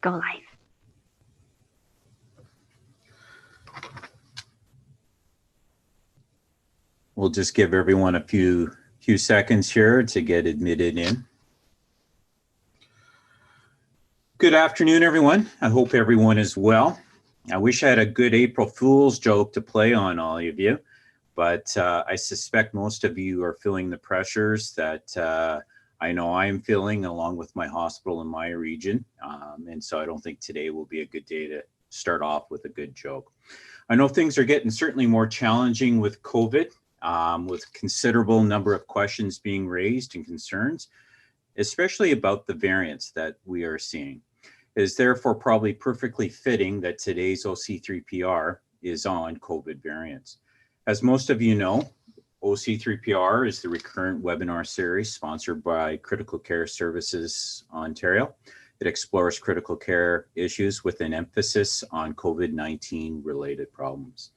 go live. We'll just give everyone a few seconds here to get admitted in. Good afternoon, everyone. I hope everyone is well. I wish I had a good April Fool's joke to play on all of you, but I suspect most of you are feeling the pressures that I know I'm feeling along with my hospital in my region. And so I don't think today will be a good day to start off with a good joke. I know things are getting certainly more challenging with COVID. With considerable number of questions being raised and concerns, especially about the variants that we are seeing. It is therefore probably perfectly fitting that today's OC3PR is on COVID variants. As most of you know, OC3PR is the recurrent webinar series sponsored by Critical Care Services Ontario. It explores critical care issues with an emphasis on COVID-19 related problems.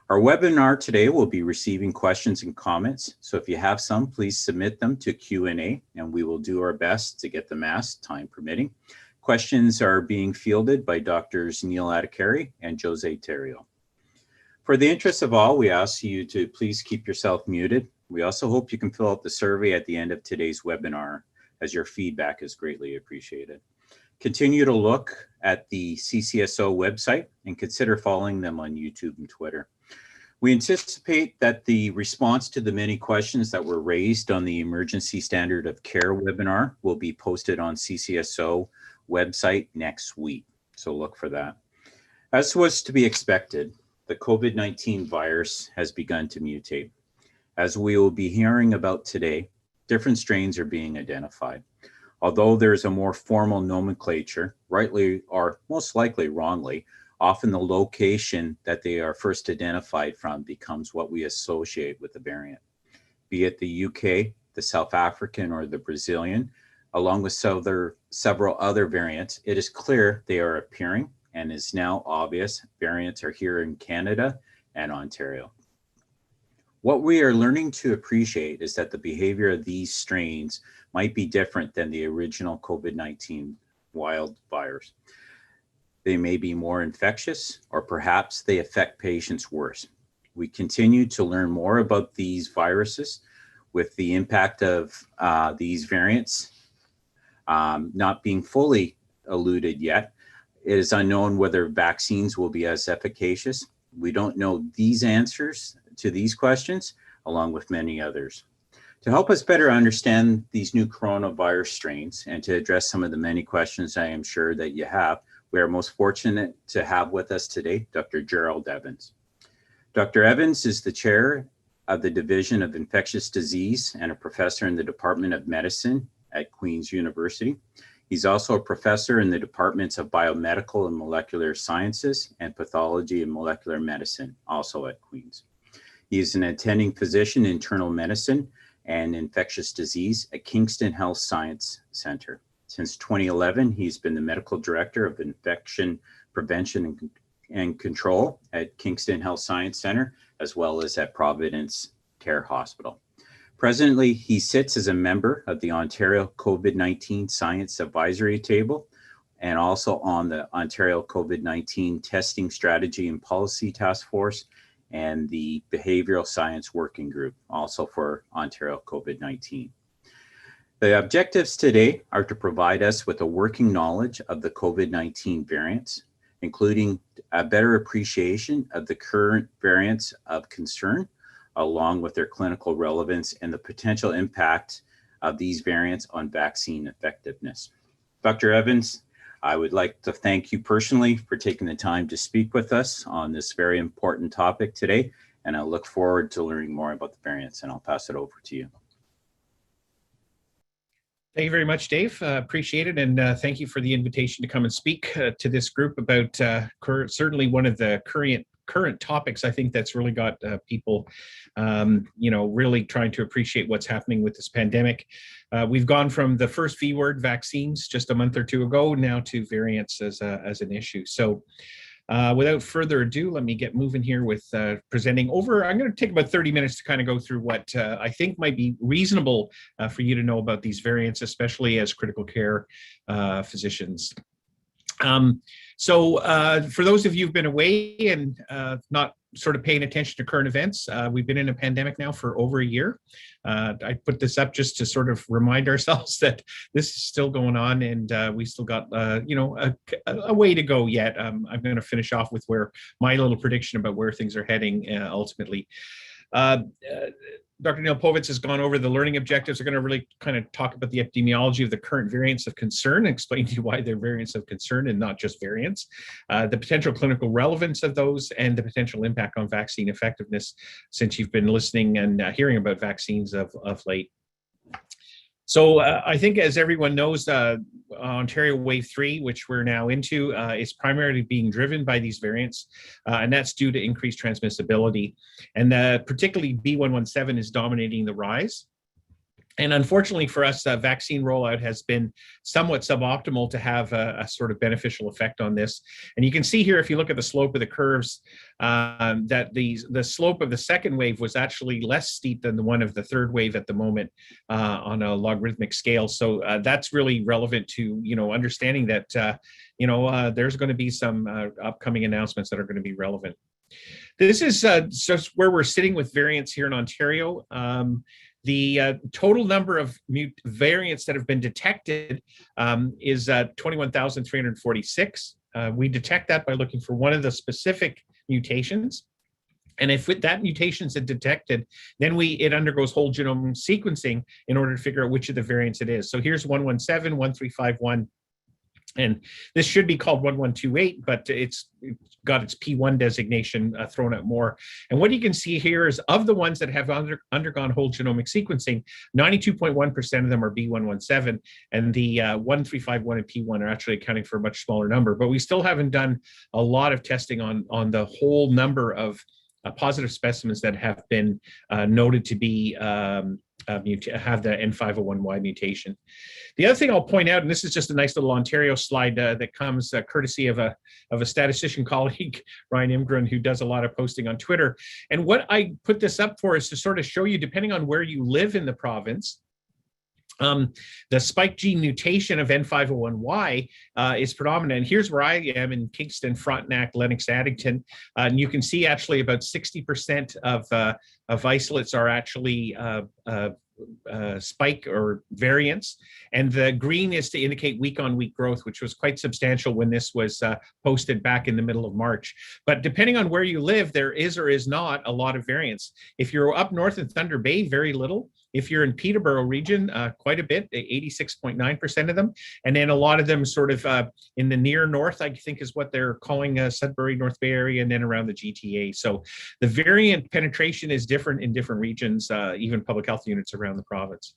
Our webinar today will be receiving questions and comments. So if you have some, please submit them to Q&A and we will do our best to get them asked, time permitting. Questions are being fielded by Drs. Neill Adhikari and Josée Thériault. For the interest of all, we ask you to please keep yourself muted. We also hope you can fill out the survey at the end of today's webinar, as your feedback is greatly appreciated. Continue to look at the CCSO website and consider following them on YouTube and Twitter. We anticipate that the response to the many questions that were raised on the Emergency Standard of Care webinar will be posted on CCSO website next week, so look for that. As was to be expected, the COVID-19 virus has begun to mutate. As we will be hearing about today, different strains are being identified. Although there's a more formal nomenclature, rightly or most likely wrongly, often the location that they are first identified from becomes what we associate with the variant. Be it the UK, the South African, or the Brazilian, along with several other variants, it is clear they are appearing and is now obvious variants are here in Canada and Ontario. What we are learning to appreciate is that the behavior of these strains might be different than the original COVID-19 wild virus. They may be more infectious, or perhaps they affect patients worse. We continue to learn more about these viruses with the impact of these variants not being fully eluded yet. It is unknown whether vaccines will be as efficacious. We don't know these answers to these questions, along with many others. To help us better understand these new coronavirus strains and to address some of the many questions I am sure that you have, we are most fortunate to have with us today Dr. Gerald Evans. Dr. Evans is the chair of the Division of Infectious Disease and a professor in the Department of Medicine at Queen's University. He's also a professor in the departments of Biomedical and Molecular Sciences and Pathology and Molecular Medicine, also at Queen's. He is an attending physician in internal medicine and infectious disease at Kingston Health Science Center. Since 2011, he's been the medical director of infection prevention and control at Kingston Health Science Center, as well as at Providence Care Hospital. Presently, he sits as a member of the Ontario COVID-19 Science Advisory Table and also on the Ontario COVID-19 Testing Strategy and Policy Task Force and the Behavioral Science Working Group, also for Ontario COVID-19. The objectives today are to provide us with a working knowledge of the COVID-19 variants, including a better appreciation of the current variants of concern, along with their clinical relevance and the potential impact of these variants on vaccine effectiveness. Dr. Evans, I would like to thank you personally for taking the time to speak with us on this very important topic today, and I look forward to learning more about the variants, and I'll pass it over to you. Thank you very much, Dave. Appreciate it, and thank you for the invitation to come and speak to this group about certainly one of the current topics. I think that's really got people, really trying to appreciate what's happening with this pandemic. We've gone from the first V word, vaccines, just a month or two ago, now to variants as an issue. So without further ado, let me get moving here with presenting over. I'm going to take about 30 minutes to kind of go through what I think might be reasonable for you to know about these variants, especially as critical care physicians. For those of you who've been away and not sort of paying attention to current events, we've been in a pandemic now for over a year. I put this up just to sort of remind ourselves that this is still going on, and we still got a way to go yet. I'm going to finish off with where my little prediction about where things are heading ultimately. Dr. Neilipovitz has gone over the learning objectives. We're going to really kind of talk about the epidemiology of the current variants of concern and explain to you why they're variants of concern and not just variants, the potential clinical relevance of those, and the potential impact on vaccine effectiveness, since you've been listening and hearing about vaccines of late. So I think, as everyone knows, Ontario Wave 3, which we're now into, is primarily being driven by these variants, and that's due to increased transmissibility. And particularly B117 is dominating the rise. And unfortunately for us, vaccine rollout has been somewhat suboptimal to have a sort of beneficial effect on this. And you can see here, if you look at the slope of the curves, that the slope of the second wave was actually less steep than the one of the third wave at the moment on a logarithmic scale. So that's really relevant to, understanding that, there's going to be some upcoming announcements that are going to be relevant. This is just where we're sitting with variants here in Ontario. The total number of variants that have been detected is 21,346. We detect that by looking for one of the specific mutations. And if that mutation is detected, then it undergoes whole genome sequencing in order to figure out which of the variants it is. So here's 117, 1351. And this should be called 1128, but it's got its P1 designation thrown out more. And what you can see here is, of the ones that have undergone whole genomic sequencing, 92.1% of them are B117, and the 1351 and P1 are actually accounting for a much smaller number. But we still haven't done a lot of testing on the whole number of positive specimens that have been noted to be have the N501Y mutation. The other thing I'll point out, and this is just a nice little Ontario slide that comes courtesy of a statistician colleague, Ryan Imgren, who does a lot of posting on Twitter. And what I put this up for is to sort of show you, depending on where you live in the province, the spike gene mutation of N501Y is predominant. And here's where I am in Kingston, Frontenac, Lennox, Addington. And you can see actually about 60% of isolates are actually spike or variants. And the green is to indicate week-on-week growth, which was quite substantial when this was posted back in the middle of March. But depending on where you live, there is or is not a lot of variants. If you're up north in Thunder Bay, very little. If you're in Peterborough region, quite a bit, 86.9% of them. And then a lot of them sort of in the near north, I think is what they're calling Sudbury, North Bay area, and then around the GTA. So the variant penetration is different in different regions, even public health units around the province.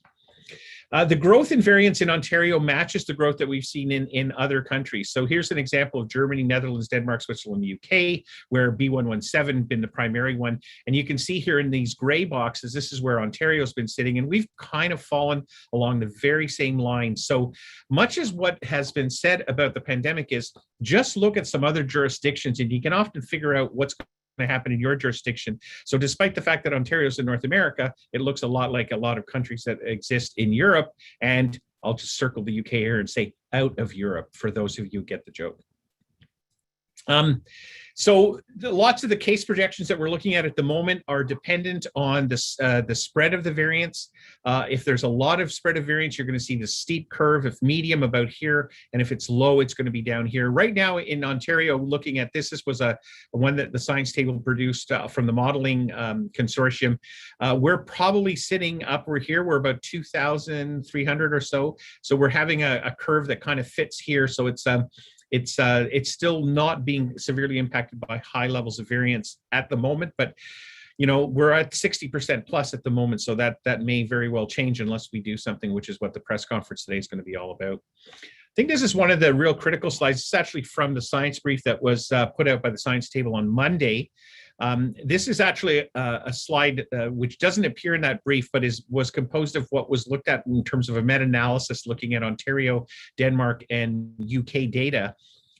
The growth in variants in Ontario matches the growth that we've seen in other countries. So here's an example of Germany, Netherlands, Denmark, Switzerland, UK, where B117 has been the primary one. And you can see here in these gray boxes, this is where Ontario's been sitting, and we've kind of fallen along the very same line. So much as what has been said about the pandemic is just look at some other jurisdictions, and you can often figure out what's going to happen in your jurisdiction. So despite the fact that Ontario's in North America, it looks a lot like a lot of countries that exist in Europe. And I'll just circle the UK here and say out of Europe for those of you who get the joke. So lots of the case projections that we're looking at the moment are dependent on the spread of the variants. If there's a lot of spread of variants, you're going to see the steep curve. If medium, about here, and if it's low, it's going to be down here. Right now in Ontario, looking at this was a one that the science table produced from the modeling consortium. We're probably sitting upward here. We're about 2,300 or so. So we're having a curve that kind of fits here. So it's still not being severely impacted by high levels of variance at the moment, but we're at 60% plus at the moment, so that may very well change unless we do something, which is what the press conference today is going to be all about. I think this is one of the real critical slides. It's actually from the science brief that was put out by the science table on Monday. This is actually a slide which doesn't appear in that brief, but was composed of what was looked at in terms of a meta-analysis looking at Ontario, Denmark, and UK data.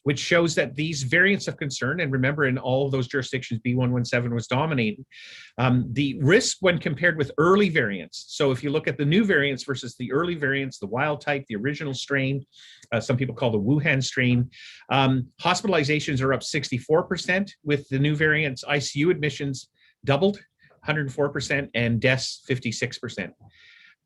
which shows that these variants of concern, and remember in all of those jurisdictions, B117 was dominating, the risk when compared with early variants. So if you look at the new variants versus the early variants, the wild type, the original strain, some people call the Wuhan strain, hospitalizations are up 64% with the new variants. ICU admissions doubled, 104%, and deaths 56%.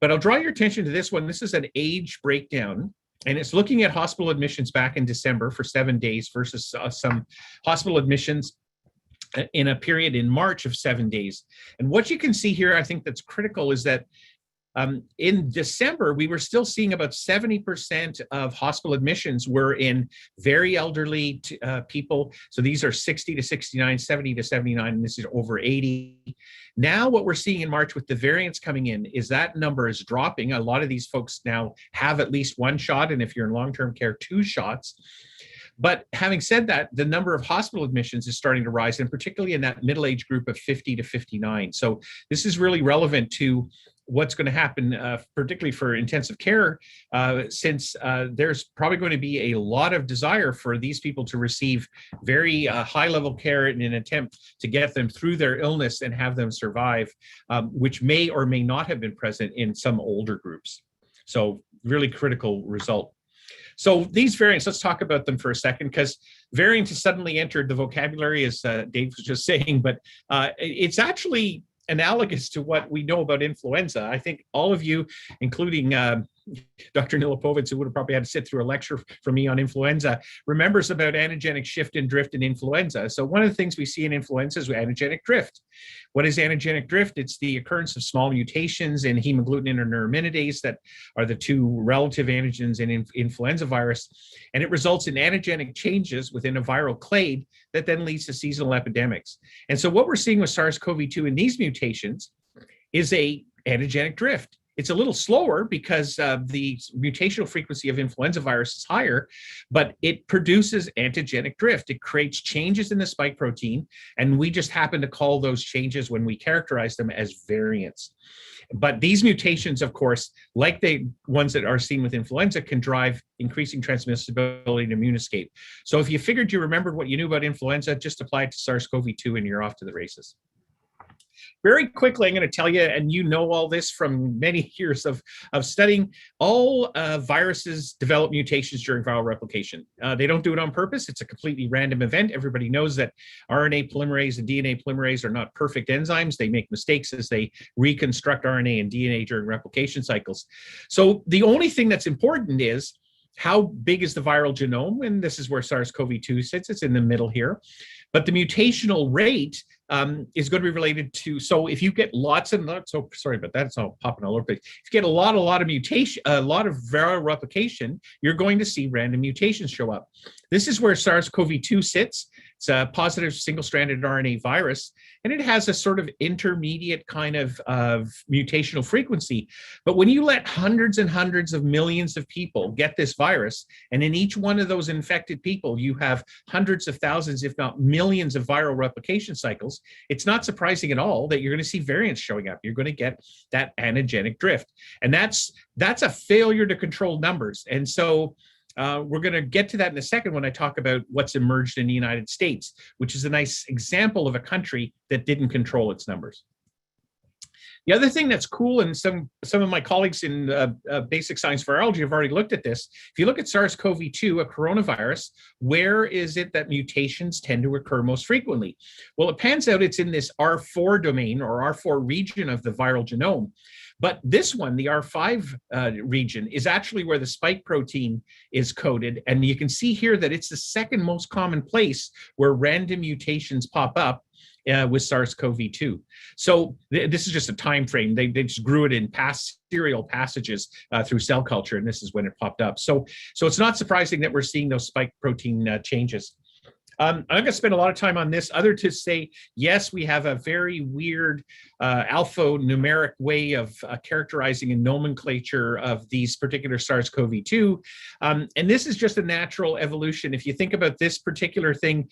But I'll draw your attention to this one. This is an age breakdown, and it's looking at hospital admissions back in December for 7 days versus some hospital admissions in a period in March of 7 days. And what you can see here, I think that's critical, is that in December, we were still seeing about 70% of hospital admissions were in very elderly people. So these are 60 to 69, 70 to 79, and this is over 80. Now what we're seeing in March with the variants coming in is that number is dropping. A lot of these folks now have at least one shot, and if you're in long-term care, 2 shots. But having said that, the number of hospital admissions is starting to rise, and particularly in that middle-age group of 50 to 59. So this is really relevant to what's going to happen, particularly for intensive care, since there's probably going to be a lot of desire for these people to receive very high-level care in an attempt to get them through their illness and have them survive, which may or may not have been present in some older groups. So really critical result. So these variants, let's talk about them for a second, because variant has suddenly entered the vocabulary, as Dave was just saying, but it's actually analogous to what we know about influenza. I think all of you, including Dr. Neilipovitz, who would have probably had to sit through a lecture from me on influenza, remembers about antigenic shift and drift in influenza. So one of the things we see in influenza is antigenic drift. What is antigenic drift? It's the occurrence of small mutations in hemagglutinin or neuraminidase that are the 2 relative antigens in influenza virus, and it results in antigenic changes within a viral clade that then leads to seasonal epidemics. And so what we're seeing with SARS-CoV-2 in these mutations is a antigenic drift. It's a little slower because the mutational frequency of influenza virus is higher, but it produces antigenic drift. It creates changes in the spike protein, and we just happen to call those changes, when we characterize them, as variants. But these mutations, of course, like the ones that are seen with influenza, can drive increasing transmissibility and immune escape. So if you figured you remembered what you knew about influenza, just apply it to SARS-CoV-2 and you're off to the races. Very quickly, I'm going to tell you, and you know all this from many years of studying, all viruses develop mutations during viral replication. They don't do it on purpose. It's a completely random event. Everybody knows that RNA polymerase and DNA polymerase are not perfect enzymes. They make mistakes as they reconstruct RNA and DNA during replication cycles. So the only thing that's important is how big is the viral genome, and this is where SARS-CoV-2 sits. It's in the middle here. But the mutational rate is going to be related to, so if you get lots and lots, oh, sorry about that, it's all popping all over the place. If you get a lot of mutation, a lot of viral replication, you're going to see random mutations show up. This is where SARS-CoV-2 sits. It's a positive single-stranded RNA virus, and it has a sort of intermediate kind of mutational frequency. But when you let hundreds and hundreds of millions of people get this virus, and in each one of those infected people, you have hundreds of thousands, if not millions, of viral replication cycles, it's not surprising at all that you're going to see variants showing up. You're going to get that antigenic drift. And that's a failure to control numbers. And so we're going to get to that in a second when I talk about what's emerged in the United States, which is a nice example of a country that didn't control its numbers. The other thing that's cool, and some of my colleagues in basic science virology have already looked at this. If you look at SARS-CoV-2, a coronavirus, where is it that mutations tend to occur most frequently? Well, it pans out it's in this R4 domain or R4 region of the viral genome. But this one, the R5 region, is actually where the spike protein is coded. And you can see here that it's the second most common place where random mutations pop up with SARS-CoV-2. So this is just a time frame. They just grew it in serial passages through cell culture, and this is when it popped up. So it's not surprising that we're seeing those spike protein changes. I'm not going to spend a lot of time on this other to say, yes, we have a very weird alphanumeric way of characterizing a nomenclature of these particular SARS-CoV-2. And this is just a natural evolution. If you think about this particular thing,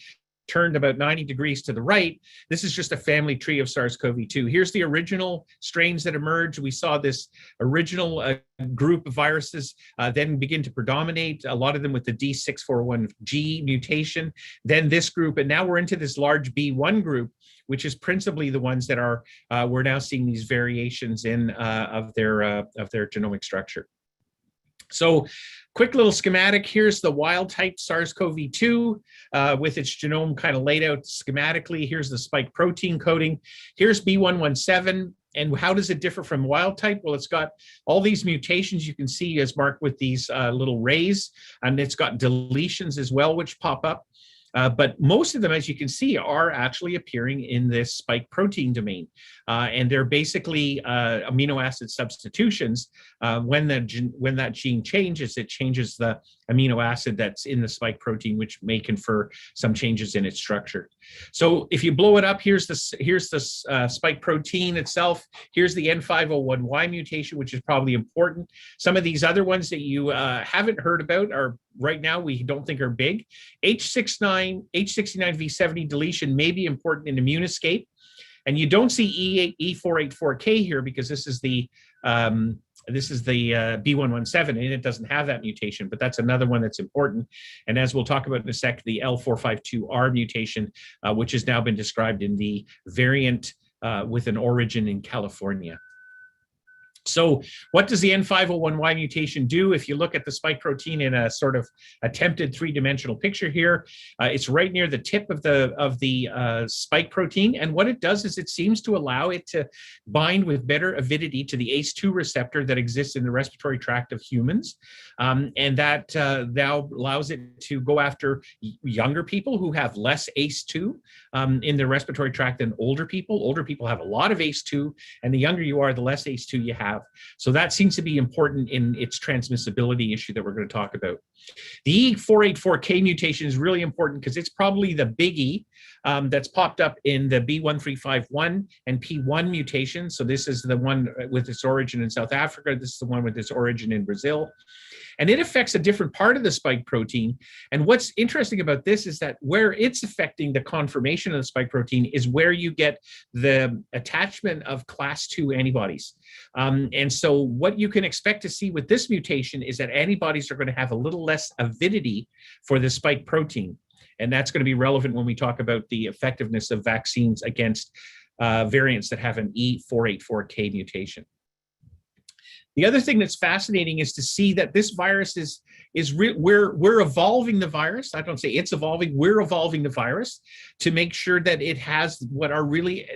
turned about 90 degrees to the right, this is just a family tree of SARS-CoV-2. Here's the original strains that emerged. We saw this original group of viruses then begin to predominate, a lot of them with the D641G mutation, then this group, and now we're into this large B1 group, which is principally the ones that are, we're now seeing these variations in of their genomic structure. So quick little schematic. Here's the wild type SARS-CoV-2 with its genome kind of laid out schematically. Here's the spike protein coding. Here's B117. And how does it differ from wild type? Well, it's got all these mutations you can see as marked with these little rays, and it's got deletions as well, which pop up. But most of them, as you can see, are actually appearing in this spike protein domain. And they're basically amino acid substitutions. When that gene changes, it changes the amino acid that's in the spike protein, which may confer some changes in its structure. So if you blow it up, here's the spike protein itself. Here's the N501Y mutation, which is probably important. Some of these other ones that you haven't heard about are right now we don't think are big. H69V70 deletion may be important in immune escape. And you don't see E484k here because this is the B117 and it doesn't have that mutation, but that's another one that's important. And as we'll talk about in a sec, the L452R mutation, which has now been described in the variant with an origin in California. So what does the N501Y mutation do? If you look at the spike protein in a sort of attempted three-dimensional picture here, it's right near the tip of the spike protein. And what it does is it seems to allow it to bind with better avidity to the ACE2 receptor that exists in the respiratory tract of humans. And that now allows it to go after younger people who have less ACE2 in their respiratory tract than older people. Older people have a lot of ACE2, and the younger you are, the less ACE2 you have. So that seems to be important in its transmissibility issue that we're going to talk about. The E484k mutation is really important because it's probably the biggie that's popped up in the B1351 and P1 mutation. So this is the one with its origin in South Africa. This is the one with its origin in Brazil. And it affects a different part of the spike protein. And what's interesting about this is that where it's affecting the conformation of the spike protein is where you get the attachment of class 2 antibodies. And so what you can expect to see with this mutation is that antibodies are going to have a little less avidity for the spike protein. And that's going to be relevant when we talk about the effectiveness of vaccines against variants that have an E484k mutation. The other thing that's fascinating is to see that this virus we're evolving the virus. I don't say it's evolving, we're evolving the virus to make sure that it has what are really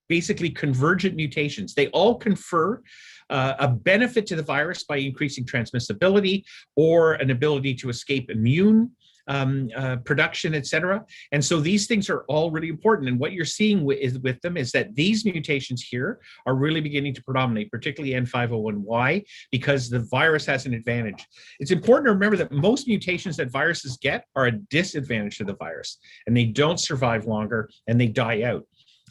basically convergent mutations. They all confer a benefit to the virus by increasing transmissibility or an ability to escape immune production, et cetera. And so these things are all really important. And what you're seeing with them is that these mutations here are really beginning to predominate, particularly N501Y, because the virus has an advantage. It's important to remember that most mutations that viruses get are a disadvantage to the virus, and they don't survive longer and they die out.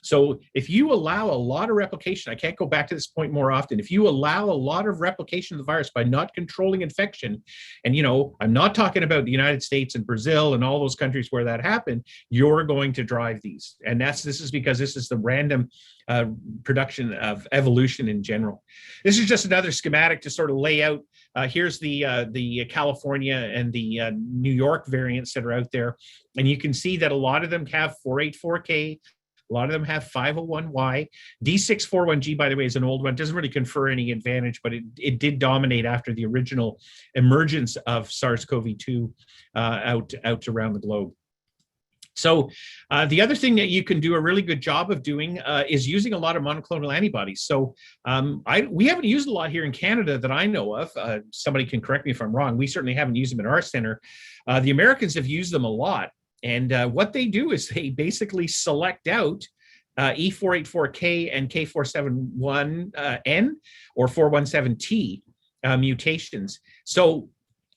So if you allow a lot of replication, I can't go back to this point more often, if you allow a lot of replication of the virus by not controlling infection, and I'm not talking about the United States and Brazil and all those countries where that happened, you're going to drive these. And this is because this is the random production of evolution in general. This is just another schematic to sort of lay out. Here's the California and the New York variants that are out there. And you can see that a lot of them have 484K, a lot of them have 501Y. D641G, by the way, is an old one. It doesn't really confer any advantage, but it did dominate after the original emergence of SARS-CoV-2 out around the globe. So the other thing that you can do a really good job of doing is using a lot of monoclonal antibodies. So we haven't used a lot here in Canada that I know of. Somebody can correct me if I'm wrong. We certainly haven't used them in our center. The Americans have used them a lot. And what they do is they basically select out E484K and K471N or 417T mutations. So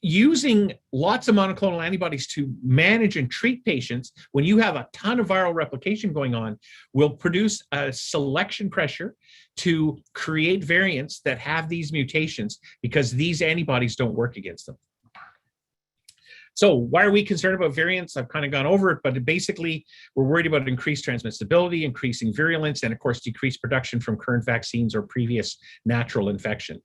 using lots of monoclonal antibodies to manage and treat patients when you have a ton of viral replication going on will produce a selection pressure to create variants that have these mutations because these antibodies don't work against them. So why are we concerned about variants? I've kind of gone over it, but basically we're worried about increased transmissibility, increasing virulence, and of course, decreased production from current vaccines or previous natural infection.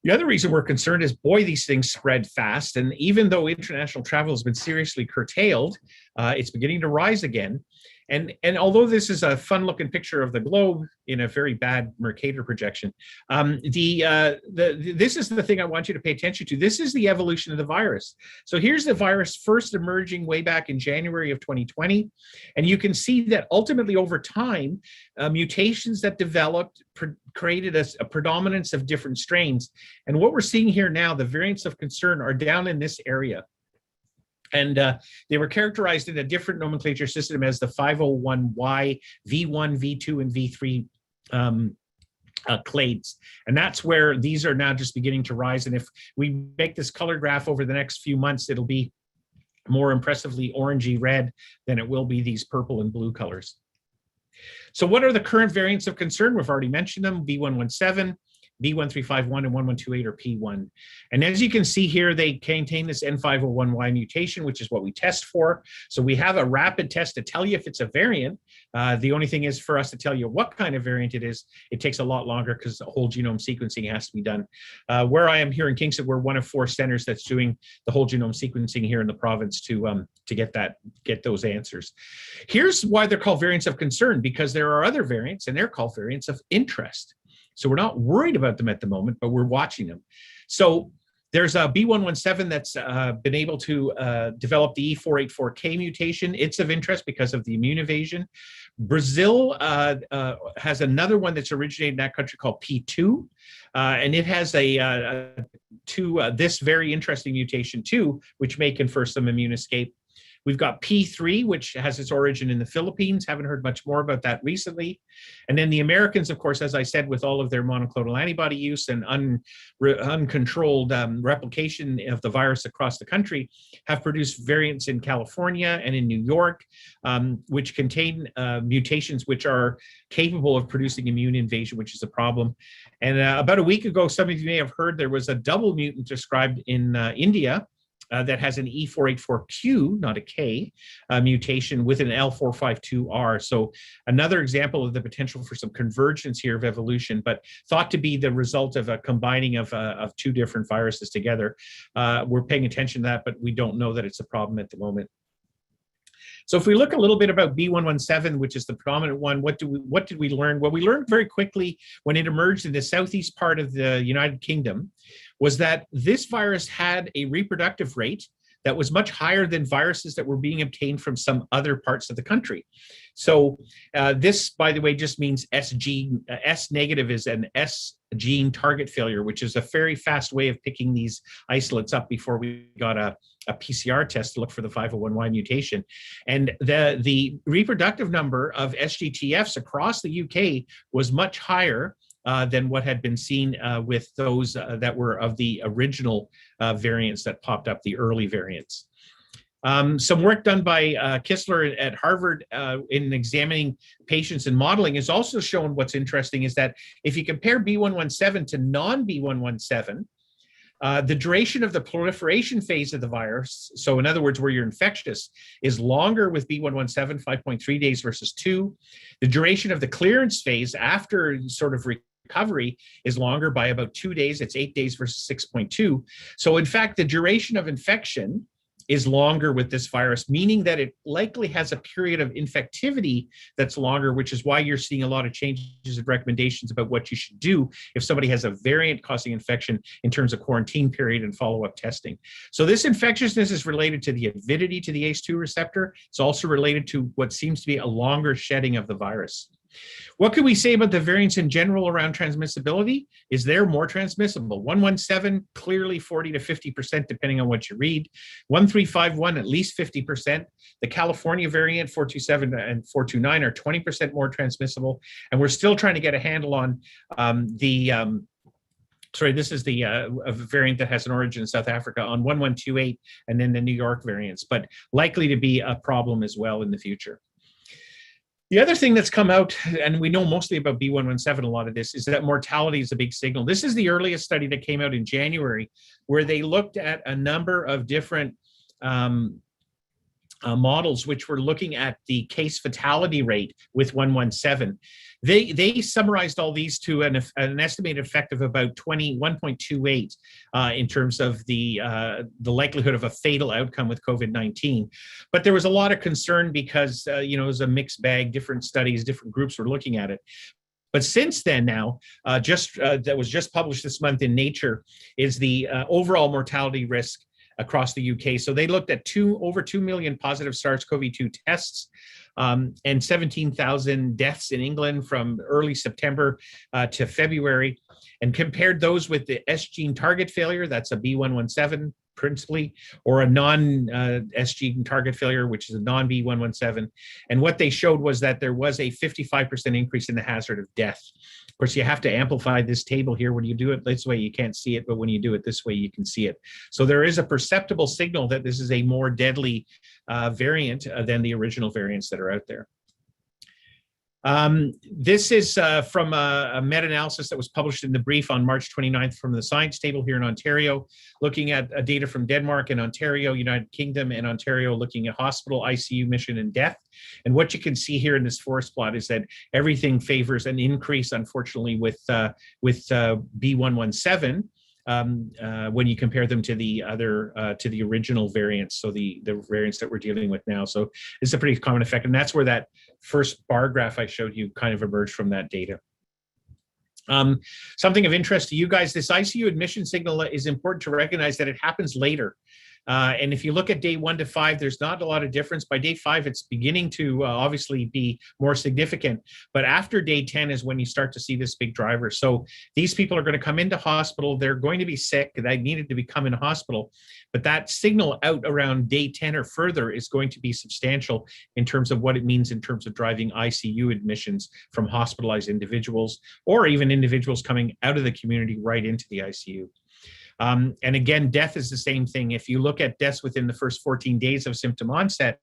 The other reason we're concerned is, boy, these things spread fast. And even though international travel has been seriously curtailed, it's beginning to rise again. And although this is a fun-looking picture of the globe in a very bad Mercator projection, this is the thing I want you to pay attention to. This is the evolution of the virus. So here's the virus first emerging way back in January of 2020. And you can see that ultimately over time, mutations that developed created a predominance of different strains. And what we're seeing here now, the variants of concern are down in this area. And they were characterized in a different nomenclature system as the 501Y, V1, V2, and V3 clades. And that's where these are now just beginning to rise. And if we make this color graph over the next few months, it'll be more impressively orangey red than it will be these purple and blue colors. So what are the current variants of concern? We've already mentioned them: B117, B1351, and 1128 or P1. And as you can see here, they contain this N501Y mutation, which is what we test for. So we have a rapid test to tell you if it's a variant. The only thing is for us to tell you what kind of variant it is, it takes a lot longer because the whole genome sequencing has to be done. Where I am here in Kingston, we're one of 4 centers that's doing the whole genome sequencing here in the province to get those answers. Here's why they're called variants of concern, because there are other variants and they're called variants of interest. So we're not worried about them at the moment, but we're watching them. So there's a B117 that's been able to develop the E484k mutation. It's of interest because of the immune evasion. Brazil has another one that's originated in that country called P2, and it has this very interesting mutation too, which may confer some immune escape. We've got P3, which has its origin in the Philippines. Haven't heard much more about that recently. And then the Americans, of course, as I said, with all of their monoclonal antibody use and uncontrolled replication of the virus across the country, have produced variants in California and in New York, which contain mutations which are capable of producing immune invasion, which is a problem. And about a week ago, some of you may have heard there was a double mutant described in India, that has an E484Q, not a K, mutation with an L452R. So another example of the potential for some convergence here of evolution, but thought to be the result of a combining of 2 different viruses together. We're paying attention to that, but we don't know that it's a problem at the moment. So if we look a little bit about B117, which is the predominant one, what did we learn? Well, we learned very quickly when it emerged in the southeast part of the United Kingdom was that this virus had a reproductive rate that was much higher than viruses that were being obtained from some other parts of the country. So this, by the way, just means S gene. S negative is an S gene target failure, which is a very fast way of picking these isolates up before we got a PCR test to look for the 501Y mutation. And the reproductive number of SGTFs across the UK was much higher than what had been seen with those that were of the original variants that popped up, the early variants. Some work done by Kistler at Harvard in examining patients and modeling has also shown what's interesting is that if you compare B117 to non-B117, the duration of the proliferation phase of the virus, so in other words, where you're infectious, is longer with B117, 5.3 days versus 2. The duration of the clearance phase after sort of recovery is longer by about 2 days. It's 8 days versus 6.2. So in fact, the duration of infection is longer with this virus, meaning that it likely has a period of infectivity that's longer, which is why you're seeing a lot of changes and recommendations about what you should do if somebody has a variant causing infection in terms of quarantine period and follow-up testing. So this infectiousness is related to the avidity to the ACE2 receptor. It's also related to what seems to be a longer shedding of the virus. What can we say about the variants in general around transmissibility? Is they're more transmissible. 117, clearly 40 to 50%, depending on what you read. 1351, at least 50%. The California variant, 427 and 429, are 20% more transmissible. And we're still trying to get a handle on this is the a variant that has an origin in South Africa on 1128 and then the New York variants, but likely to be a problem as well in the future. The other thing that's come out, and we know mostly about B117, a lot of this, is that mortality is a big signal. This is the earliest study that came out in January, where they looked at a number of different models, which were looking at the case fatality rate with 117. They summarized all these to an estimated effect of about 1.28 in terms of the likelihood of a fatal outcome with COVID-19. But there was a lot of concern because it was a mixed bag, different studies, different groups were looking at it. But since then now, that was just published this month in Nature, is the overall mortality risk across the UK. So they looked at over 2 million positive SARS-CoV-2 tests and 17,000 deaths in England from early September to February, and compared those with the S gene target failure, that's a B117 principally, or a non-S gene target failure, which is a non-B117. And what they showed was that there was a 55% increase in the hazard of death. Of course, you have to amplify this table here. When you do it this way, you can't see it, but when you do it this way, you can see it. So there is a perceptible signal that this is a more deadly variant than the original variants that are out there. This is from a meta-analysis that was published in the brief on March 29th from the Science Table here in Ontario, looking at data from Denmark and Ontario, United Kingdom and Ontario, looking at hospital, ICU admission and death. And what you can see here in this forest plot is that everything favors an increase, unfortunately, with B117. When you compare them to the original variants, so the variants that we're dealing with now. So it's a pretty common effect, and that's where that first bar graph I showed you kind of emerged from that data. Something of interest to you guys, this ICU admission signal is important to recognize that it happens later. And if you look at day 1 to 5, there's not a lot of difference. By day 5, it's beginning to obviously be more significant. But after day 10 is when you start to see this big driver. So these people are going to come into hospital. They're going to be sick. They needed to come into hospital. But that signal out around day 10 or further is going to be substantial in terms of what it means in terms of driving ICU admissions from hospitalized individuals or even individuals coming out of the community right into the ICU. And again, death is the same thing. If you look at deaths within the first 14 days of symptom onset,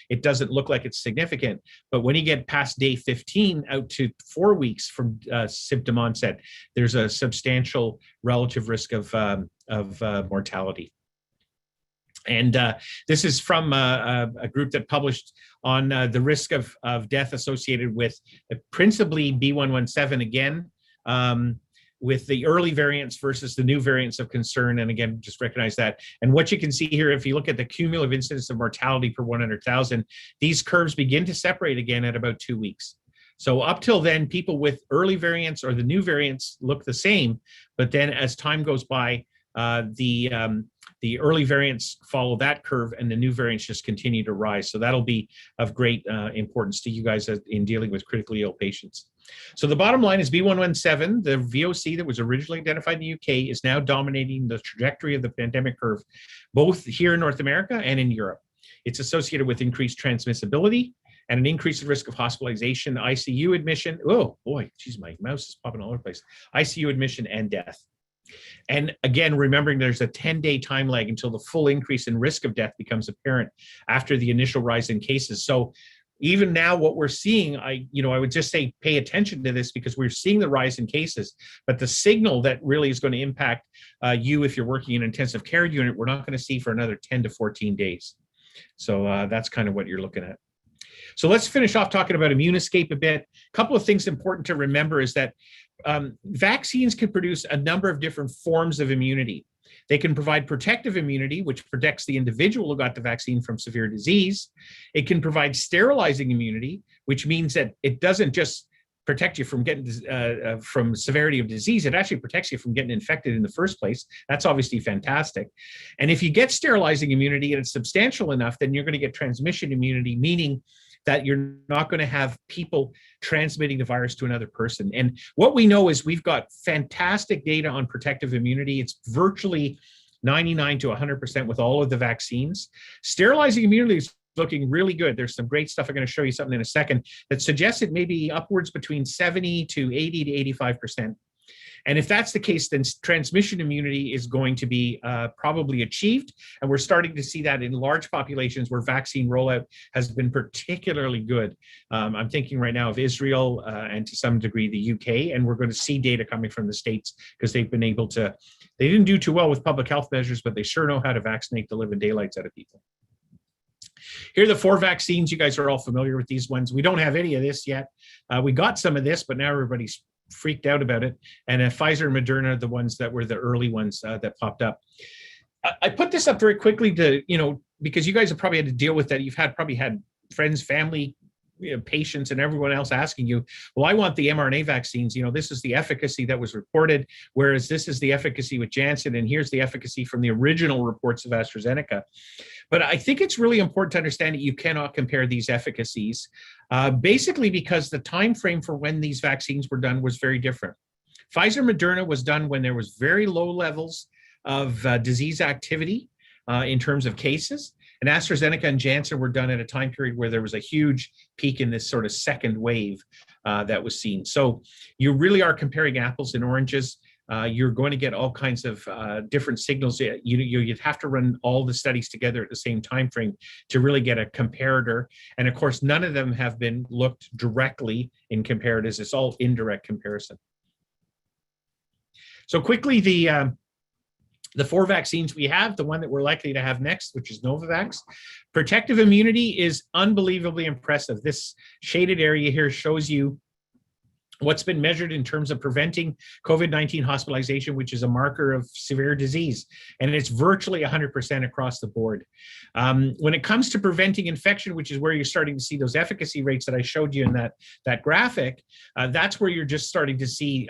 it doesn't look like it's significant. But when you get past day 15 out to 4 weeks from symptom onset, there's a substantial relative risk of mortality. And this is from a group that published on the risk of death associated with principally B117 again, with the early variants versus the new variants of concern. And again, just recognize that. And what you can see here, if you look at the cumulative incidence of mortality per 100,000, these curves begin to separate again at about 2 weeks. So up till then, people with early variants or the new variants look the same, but then as time goes by, the early variants follow that curve and the new variants just continue to rise. So that'll be of great importance to you guys in dealing with critically ill patients. So the bottom line is B117, the VOC that was originally identified in the UK, is now dominating the trajectory of the pandemic curve, both here in North America and in Europe. It's associated with increased transmissibility and an increased risk of hospitalization, ICU admission. Oh boy, geez, my mouse is popping all over the place. ICU admission and death. And again, remembering there's a 10-day time lag until the full increase in risk of death becomes apparent after the initial rise in cases. So even now what we're seeing, I would just say pay attention to this because we're seeing the rise in cases, but the signal that really is going to impact you if you're working in an intensive care unit, we're not going to see for another 10 to 14 days. So that's kind of what you're looking at. So let's finish off talking about immune escape a bit. A couple of things important to remember is that vaccines can produce a number of different forms of immunity. They can provide protective immunity, which protects the individual who got the vaccine from severe disease. It can provide sterilizing immunity, which means that it doesn't just protect you from getting from severity of disease. It actually protects you from getting infected in the first place. That's obviously fantastic. And if you get sterilizing immunity and it's substantial enough, then you're going to get transmission immunity, meaning that you're not going to have people transmitting the virus to another person. And what we know is we've got fantastic data on protective immunity. It's virtually 99 to 100% with all of the vaccines. Sterilizing immunity is looking really good. There's some great stuff. I'm going to show you something in a second that suggests it may be upwards between 70 to 80 to 85%. And if that's the case, then transmission immunity is going to be probably achieved. And we're starting to see that in large populations where vaccine rollout has been particularly good. I'm thinking right now of Israel and to some degree the UK, and we're going to see data coming from the States because they've been able to, they didn't do too well with public health measures, but they sure know how to vaccinate the living daylights out of people. Here are the 4 vaccines. You guys are all familiar with these ones. We don't have any of this yet. We got some of this, but now everybody's freaked out about it. And Pfizer and Moderna are the ones that were the early ones that popped up. I put this up very quickly to, because you guys have probably had to deal with that. You've probably had friends, family, patients, and everyone else asking you, well, I want the mRNA vaccines. This is the efficacy that was reported, whereas this is the efficacy with Janssen, and here's the efficacy from the original reports of AstraZeneca. But I think it's really important to understand that you cannot compare these efficacies, basically because the time frame for when these vaccines were done was very different. Pfizer Moderna was done when there was very low levels of disease activity in terms of cases. And AstraZeneca and Janssen were done at a time period where there was a huge peak in this sort of second wave that was seen. So you really are comparing apples and oranges. You're going to get all kinds of different signals. You'd have to run all the studies together at the same time frame to really get a comparator. And of course, none of them have been looked directly in comparators. It's all indirect comparison. So quickly, the 4 vaccines we have, the one that we're likely to have next, which is Novavax. Protective immunity is unbelievably impressive. This shaded area here shows you what's been measured in terms of preventing COVID-19 hospitalization, which is a marker of severe disease. And it's virtually 100% across the board. When it comes to preventing infection, which is where you're starting to see those efficacy rates that I showed you in that graphic, that's where you're just starting to see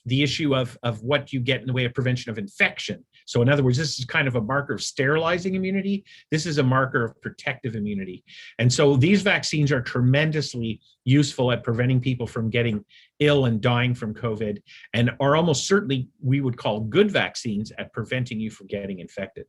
the issue of what you get in the way of prevention of infection. So in other words, this is kind of a marker of sterilizing immunity. This is a marker of protective immunity. And so these vaccines are tremendously useful at preventing people from getting ill and dying from COVID, and are almost certainly, we would call, good vaccines at preventing you from getting infected.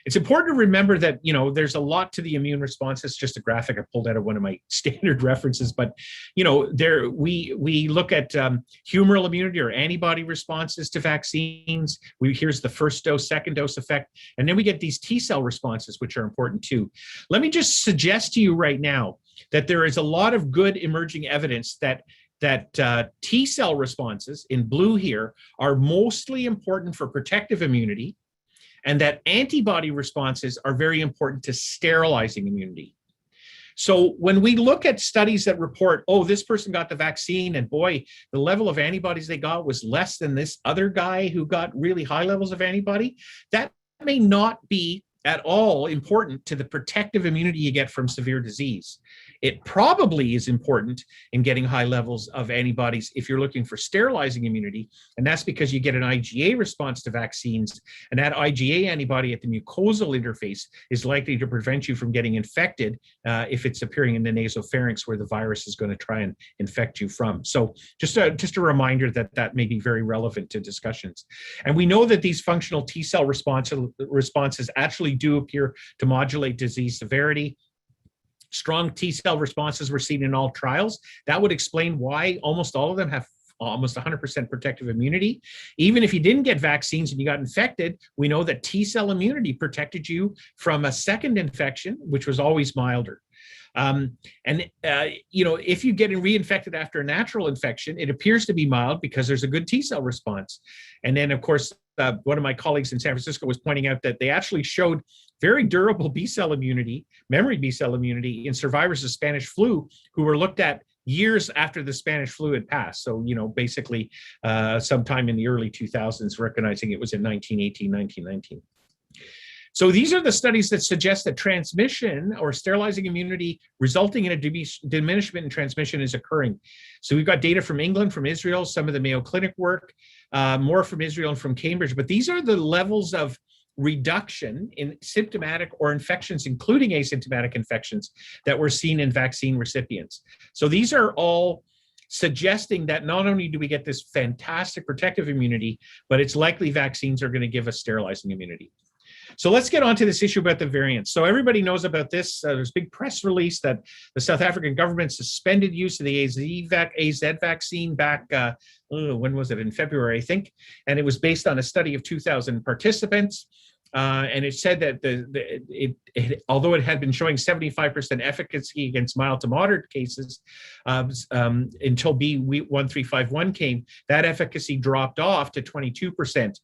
It's important to remember that, there's a lot to the immune response. It's just a graphic I pulled out of one of my standard references, but, we look at humoral immunity or antibody responses to vaccines. Here's the first dose, second dose effect, and then we get these T cell responses, which are important too. Let me just suggest to you right now that there is a lot of good emerging evidence that T cell responses, in blue here, are mostly important for protective immunity, and that antibody responses are very important to sterilizing immunity. So when we look at studies that report, oh, this person got the vaccine and boy, the level of antibodies they got was less than this other guy who got really high levels of antibody, that may not be at all important to the protective immunity you get from severe disease. It probably is important in getting high levels of antibodies if you're looking for sterilizing immunity, and that's because you get an IgA response to vaccines, and that IgA antibody at the mucosal interface is likely to prevent you from getting infected if it's appearing in the nasopharynx where the virus is going to try and infect you from. So just a reminder that may be very relevant to discussions. And we know that these functional T cell responses actually do appear to modulate disease severity. Strong T cell responses were seen in all trials. That would explain why almost all of them have almost 100% protective immunity. Even if you didn't get vaccines and you got infected, we know that T cell immunity protected you from a second infection, which was always milder. If you get reinfected after a natural infection, it appears to be mild because there's a good T cell response. And then, of course, one of my colleagues in San Francisco was pointing out that they actually showed very durable B cell immunity, memory B cell immunity, in survivors of Spanish flu who were looked at years after the Spanish flu had passed. So, basically sometime in the early 2000s, recognizing it was in 1918, 1919. So these are the studies that suggest that transmission or sterilizing immunity resulting in a diminishment in transmission is occurring. So we've got data from England, from Israel, some of the Mayo Clinic work, more from Israel and from Cambridge, but these are the levels of reduction in symptomatic or infections, including asymptomatic infections, that were seen in vaccine recipients. So these are all suggesting that not only do we get this fantastic protective immunity, but it's likely vaccines are going to give us sterilizing immunity. So let's get on to this issue about the variants. So everybody knows about this. There's a big press release that the South African government suspended use of the AZ vaccine back, when was it? In February, I think. And it was based on a study of 2,000 participants. And it said that although it had been showing 75% efficacy against mild to moderate cases until B1351 came, that efficacy dropped off to 22%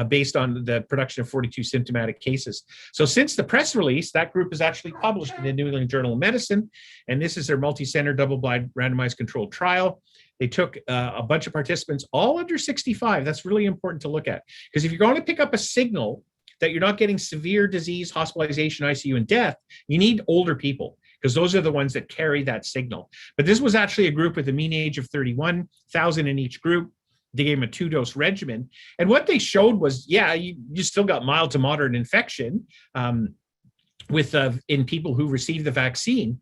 based on the production of 42 symptomatic cases. So since the press release, that group is actually published in the New England Journal of Medicine, and this is their multi-center, double-blind, randomized controlled trial. They took a bunch of participants, all under 65. That's really important to look at, because if you're going to pick up a signal that you're not getting severe disease, hospitalization, ICU, and death, you need older people, because those are the ones that carry that signal. But this was actually a group with a mean age of 31, 1,000 in each group. They gave them a 2-dose regimen. And what they showed was, yeah, you still got mild to moderate infection in people who received the vaccine.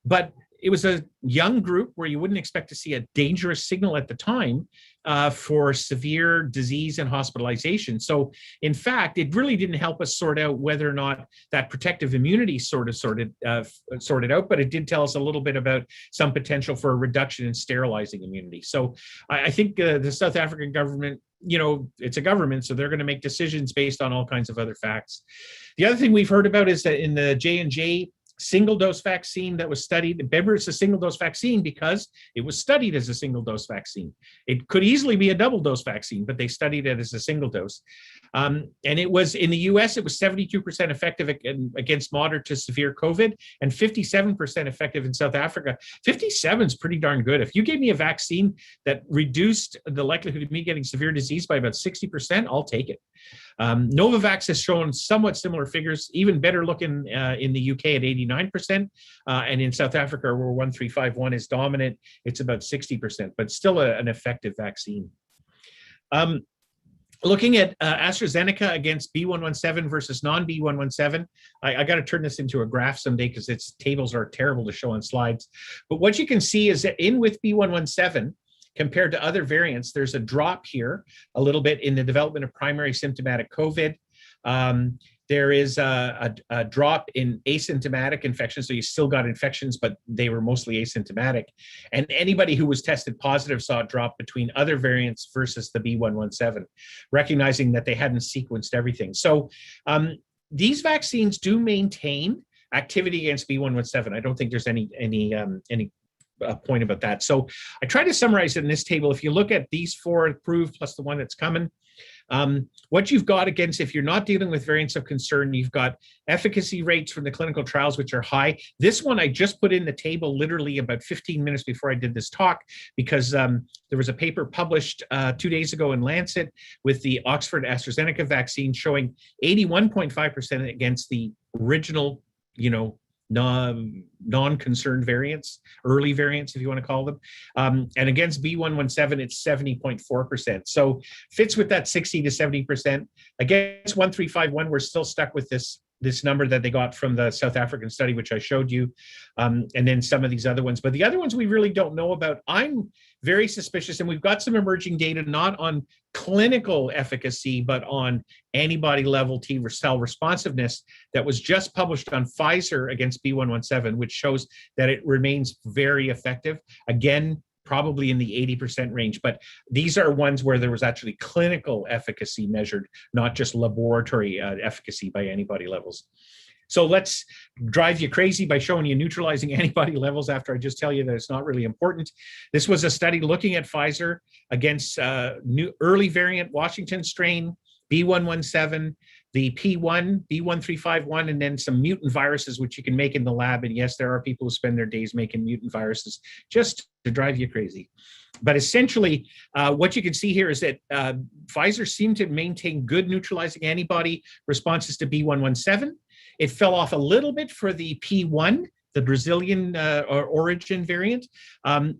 But it was a young group where you wouldn't expect to see a dangerous signal at the time for severe disease and hospitalization. So in fact, it really didn't help us sort out whether or not that protective immunity sorted out, but it did tell us a little bit about some potential for a reduction in sterilizing immunity. So I think the South African government, it's a government, so they're going to make decisions based on all kinds of other facts. The other thing we've heard about is that in the J&J single-dose vaccine that was studied. Remember, it's a single-dose vaccine because it was studied as a single-dose vaccine. It could easily be a double-dose vaccine, but they studied it as a single-dose. And it was, in the US, it was 72% effective against moderate to severe COVID and 57% effective in South Africa. 57 is pretty darn good. If you gave me a vaccine that reduced the likelihood of me getting severe disease by about 60%, I'll take it. Novavax has shown somewhat similar figures, even better looking in the UK at 89%, and in South Africa, where 1351 is dominant, it's about 60%, but still an effective vaccine. Looking at AstraZeneca against B117 versus non-B117, I got to turn this into a graph someday because its tables are terrible to show on slides. But what you can see is that with B117, compared to other variants, there's a drop here a little bit in the development of primary symptomatic COVID. There is a drop in asymptomatic infections. So you still got infections, but they were mostly asymptomatic. And anybody who was tested positive saw a drop between other variants versus the B117, recognizing that they hadn't sequenced everything. So these vaccines do maintain activity against B117. I don't think there's any point about that. So I try to summarize it in this table. If you look at these 4 approved plus the one that's coming, what you've got against, if you're not dealing with variants of concern, you've got efficacy rates from the clinical trials, which are high. This one I just put in the table literally about 15 minutes before I did this talk, because there was a paper published 2 days ago in Lancet with the Oxford AstraZeneca vaccine showing 81.5% against the original, non-concerned variants, early variants, if you want to call them. And against B117, it's 70.4%. So fits with that 60 to 70%. Against 1351, we're still stuck with this number that they got from the South African study, which I showed you, and then some of these other ones. But the other ones we really don't know about. I'm very suspicious, and we've got some emerging data, not on clinical efficacy, but on antibody level T cell responsiveness that was just published on Pfizer against B117, which shows that it remains very effective. Again, probably in the 80% range, but these are ones where there was actually clinical efficacy measured, not just laboratory efficacy by antibody levels. So let's drive you crazy by showing you neutralizing antibody levels after I just tell you that it's not really important. This was a study looking at Pfizer against new early variant Washington strain, B117, the P1, B1351, and then some mutant viruses, which you can make in the lab. And yes, there are people who spend their days making mutant viruses just to drive you crazy. But essentially, what you can see here is that Pfizer seemed to maintain good neutralizing antibody responses to B117. It fell off a little bit for the P1, the Brazilian origin variant, and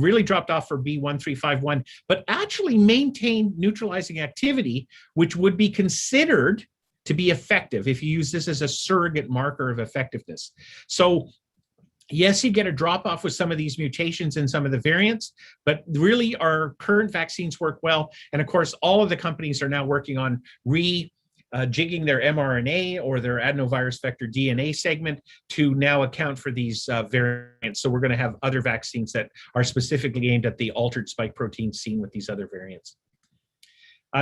really dropped off for B1351, but actually maintained neutralizing activity, which would be considered to be effective if you use this as a surrogate marker of effectiveness. So Yes, you get a drop off with some of these mutations and some of the variants, but really our current vaccines work well. And of course, all of the companies are now working on jigging their mRNA or their adenovirus vector DNA segment to now account for these variants. So we're going to have other vaccines that are specifically aimed at the altered spike protein seen with these other variants.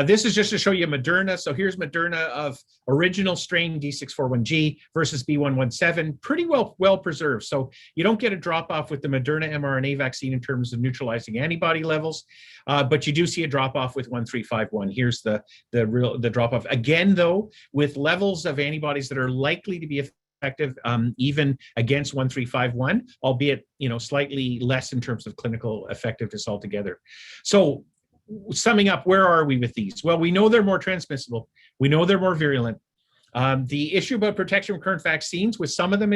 This is just to show you Moderna. So here's Moderna of original strain D641G versus B117, pretty well preserved. So you don't get a drop off with the Moderna mRNA vaccine in terms of neutralizing antibody levels, but you do see a drop off with 1351. Here's the drop off. Again, though, with levels of antibodies that are likely to be effective even against 1351, albeit slightly less in terms of clinical effectiveness altogether. So summing up, where are we with these? Well, we know they're more transmissible. We know they're more virulent. The issue about protection from current vaccines, with some of them,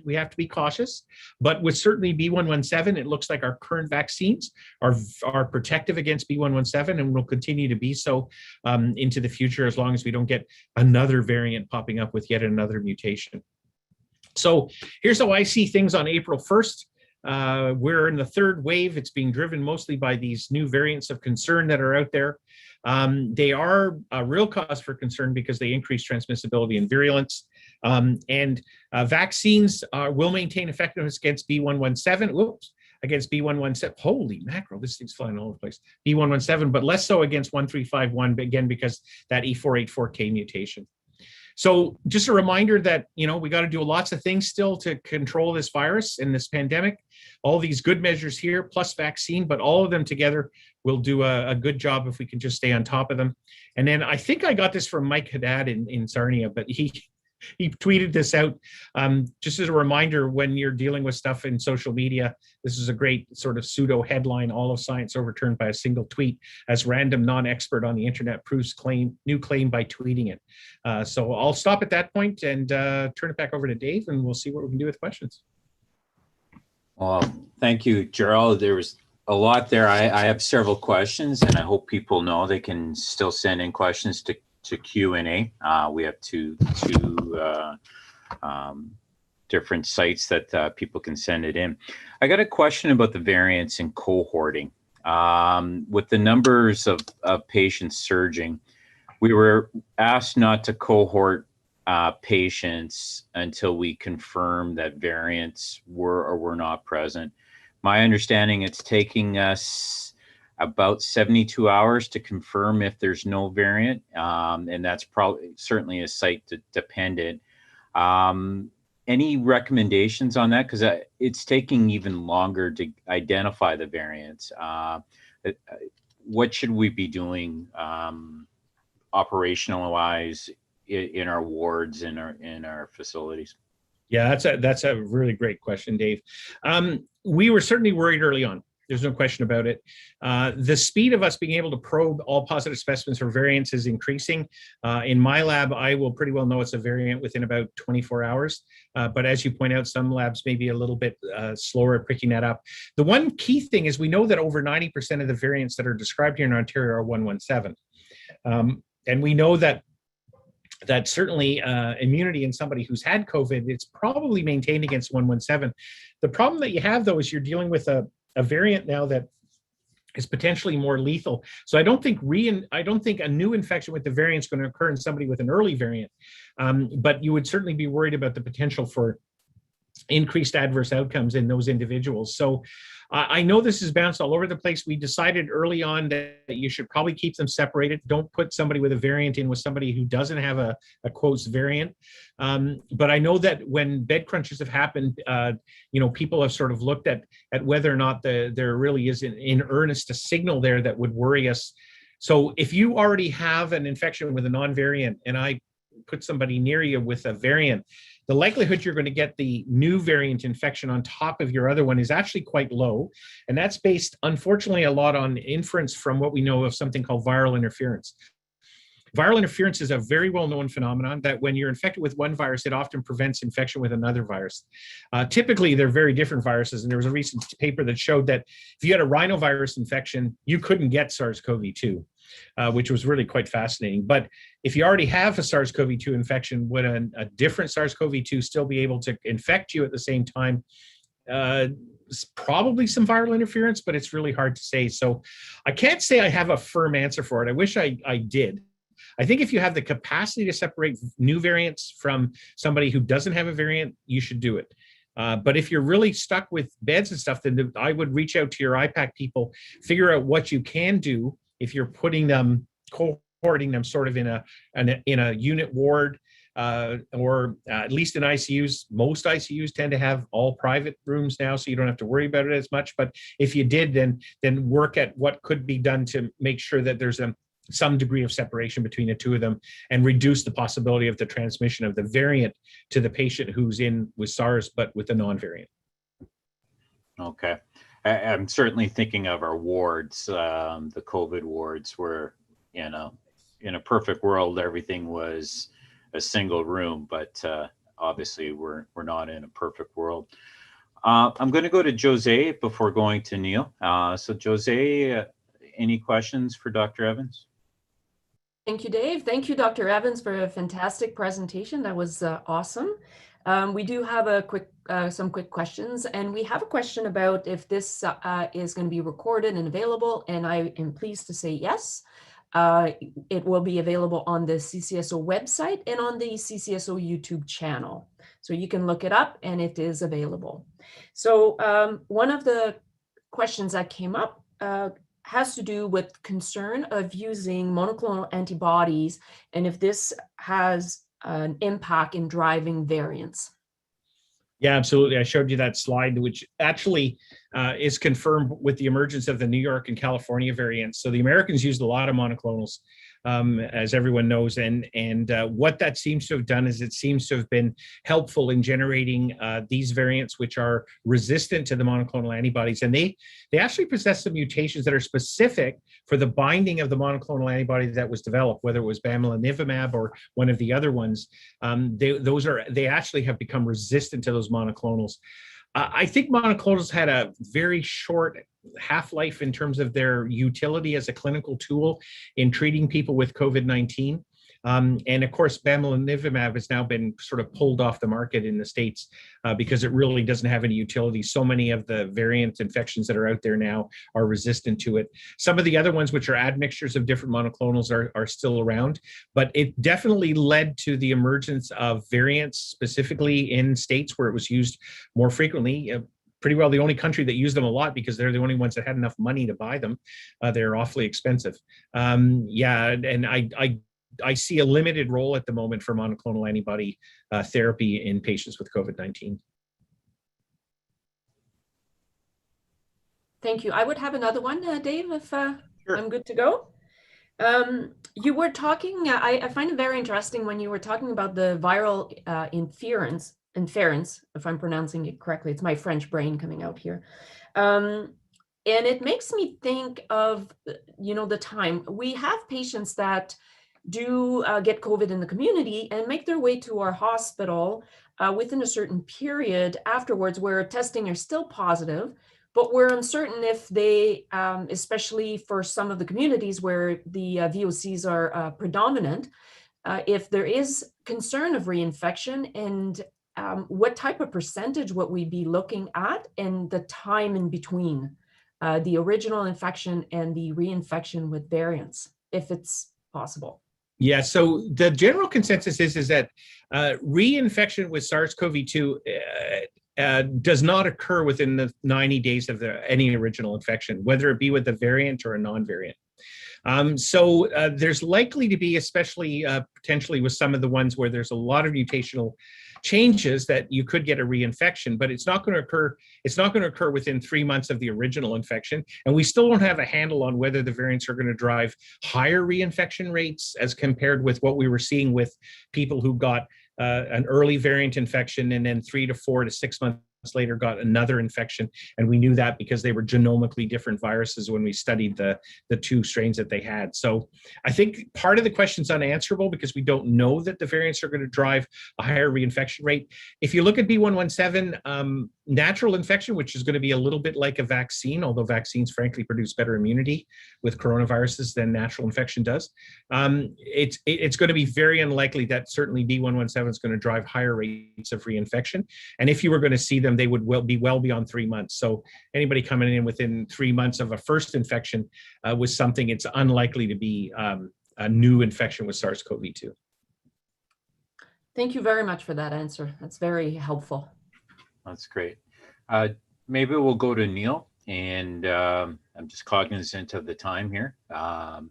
we have to be cautious. But with certainly B117, it looks like our current vaccines are protective against B117 and will continue to be so into the future as long as we don't get another variant popping up with yet another mutation. So here's how I see things on April 1st. We're in the third wave. It's being driven mostly by these new variants of concern that are out there. They are a real cause for concern because they increase transmissibility and virulence. Vaccines will maintain effectiveness against B117. Against B117. Holy mackerel, this thing's flying all over the place. B117, but less so against 1351, again, because that E484k mutation. So just a reminder that, we got to do lots of things still to control this virus and this pandemic. All these good measures here, plus vaccine, but all of them together will do a good job if we can just stay on top of them. And then I think I got this from Mike Haddad in Sarnia, but he tweeted this out just as a reminder when you're dealing with stuff in social media. This is a great sort of pseudo headline: all of science overturned by a single tweet, as random non-expert on the internet proves new claim by tweeting it. So I'll stop at that point and turn it back over to Dave, and we'll see what we can do with questions. Well, thank you, Gerald. There was a lot there. I have several questions, and I hope people know they can still send in questions to Q&A. We have two different sites that people can send it in. I got a question about the variants in cohorting. With the numbers of patients surging, we were asked not to cohort patients until we confirm that variants were or were not present. My understanding, it's taking us about 72 hours to confirm if there's no variant, and that's probably certainly a site dependent. Any recommendations on that? Because it's taking even longer to identify the variants. What should we be doing operational wise in our wards, in our facilities? Yeah, that's a really great question, Dave. We were certainly worried early on. There's no question about it. The speed of us being able to probe all positive specimens for variants is increasing. In my lab, I will pretty well know it's a variant within about 24 hours. But as you point out, some labs may be a little bit slower at picking that up. The one key thing is we know that over 90% of the variants that are described here in Ontario are 117. And we know that certainly immunity in somebody who's had COVID, it's probably maintained against 117. The problem that you have, though, is you're dealing with a variant now that is potentially more lethal. So I don't think a new infection with the variant is going to occur in somebody with an early variant, but you would certainly be worried about the potential for increased adverse outcomes in those individuals. So I know this is bounced all over the place. We decided early on that you should probably keep them separated. Don't put somebody with a variant in with somebody who doesn't have a quotes variant. But I know that when bed crunches have happened, people have sort of looked at whether or not there really is in earnest a signal there that would worry us. So if you already have an infection with a non-variant and I put somebody near you with a variant, the likelihood you're going to get the new variant infection on top of your other one is actually quite low. And that's based, unfortunately, a lot on inference from what we know of something called viral interference. Viral interference is a very well-known phenomenon that when you're infected with one virus, it often prevents infection with another virus. Typically, they're very different viruses. And there was a recent paper that showed that if you had a rhinovirus infection, you couldn't get SARS-CoV-2. Which was really quite fascinating. But if you already have a SARS-CoV-2 infection, would a different SARS-CoV-2 still be able to infect you at the same time? probably some viral interference, but it's really hard to say. So I can't say I have a firm answer for it. I wish I did. I think if you have the capacity to separate new variants from somebody who doesn't have a variant, you should do it. But if you're really stuck with beds and stuff, then I would reach out to your IPAC people, figure out what you can do if you're putting them, cohorting them sort of in a unit ward, or at least in ICUs. Most ICUs tend to have all private rooms now, so you don't have to worry about it as much. But if you did, then work at what could be done to make sure that there's some degree of separation between the two of them and reduce the possibility of the transmission of the variant to the patient who's in with SARS, but with a non-variant. Okay. I'm certainly thinking of our wards, the COVID wards, where, in a perfect world, everything was a single room, but obviously we're not in a perfect world. I'm going to go to Josée before going to Neill. So Josée, any questions for Dr. Evans? Thank you, Dave. Thank you, Dr. Evans, for a fantastic presentation. That was awesome. We do have some quick questions, and we have a question about if this is going to be recorded and available, and I am pleased to say yes. It will be available on the CCSO website and on the CCSO YouTube channel. So you can look it up and it is available. So one of the questions that came up has to do with concern of using monoclonal antibodies and if this has an impact in driving variants. Yeah, absolutely. I showed you that slide, which actually is confirmed with the emergence of the New York and California variants. So the Americans used a lot of monoclonals, as everyone knows, and what that seems to have done is it seems to have been helpful in generating these variants, which are resistant to the monoclonal antibodies, and they actually possess some mutations that are specific for the binding of the monoclonal antibody that was developed, whether it was bamlanivimab or one of the other ones. They actually have become resistant to those monoclonals. I think monoclonals had a very short half-life in terms of their utility as a clinical tool in treating people with COVID-19. And of course, bamlanivimab has now been sort of pulled off the market in the States because it really doesn't have any utility. So many of the variant infections that are out there now are resistant to it. Some of the other ones, which are admixtures of different monoclonals, are still around, but it definitely led to the emergence of variants, specifically in states where it was used more frequently. Pretty well the only country that used them a lot because they're the only ones that had enough money to buy them. They're awfully expensive. Yeah, and I see a limited role at the moment for monoclonal antibody therapy in patients with COVID-19. Thank you. I would have another one, Dave, if Sure. I'm good to go. You were talking, I find it very interesting when you were talking about the viral inference, if I'm pronouncing it correctly. It's my French brain coming out here. And it makes me think of, the time. We have patients that do get COVID in the community and make their way to our hospital within a certain period afterwards where testing are still positive, but we're uncertain if they, especially for some of the communities where the VOCs are predominant, if there is concern of reinfection and what type of percentage would we be looking at and the time in between the original infection and the reinfection with variants, if it's possible. Yeah, so the general consensus is that reinfection with SARS-CoV-2 does not occur within the 90 days of any original infection, whether it be with a variant or a non-variant. So there's likely to be, especially potentially with some of the ones where there's a lot of mutational changes, that you could get a reinfection, but it's not going to occur. It's not going to occur within 3 months of the original infection, and we still don't have a handle on whether the variants are going to drive higher reinfection rates as compared with what we were seeing with people who got an early variant infection and then 3 to 4 to 6 months later got another infection, and we knew that because they were genomically different viruses when we studied the two strains that they had. So I think part of the question's unanswerable because we don't know that the variants are going to drive a higher reinfection rate. If you look at B117, natural infection, which is going to be a little bit like a vaccine, although vaccines frankly produce better immunity with coronaviruses than natural infection does. It's going to be very unlikely that certainly B117 is going to drive higher rates of reinfection. And if you were going to see them, they would be well beyond 3 months. So anybody coming in within 3 months of a first infection with something, it's unlikely to be a new infection with SARS-CoV-2. Thank you very much for that answer. That's very helpful. That's great. Maybe we'll go to Neill, and I'm just cognizant of the time here.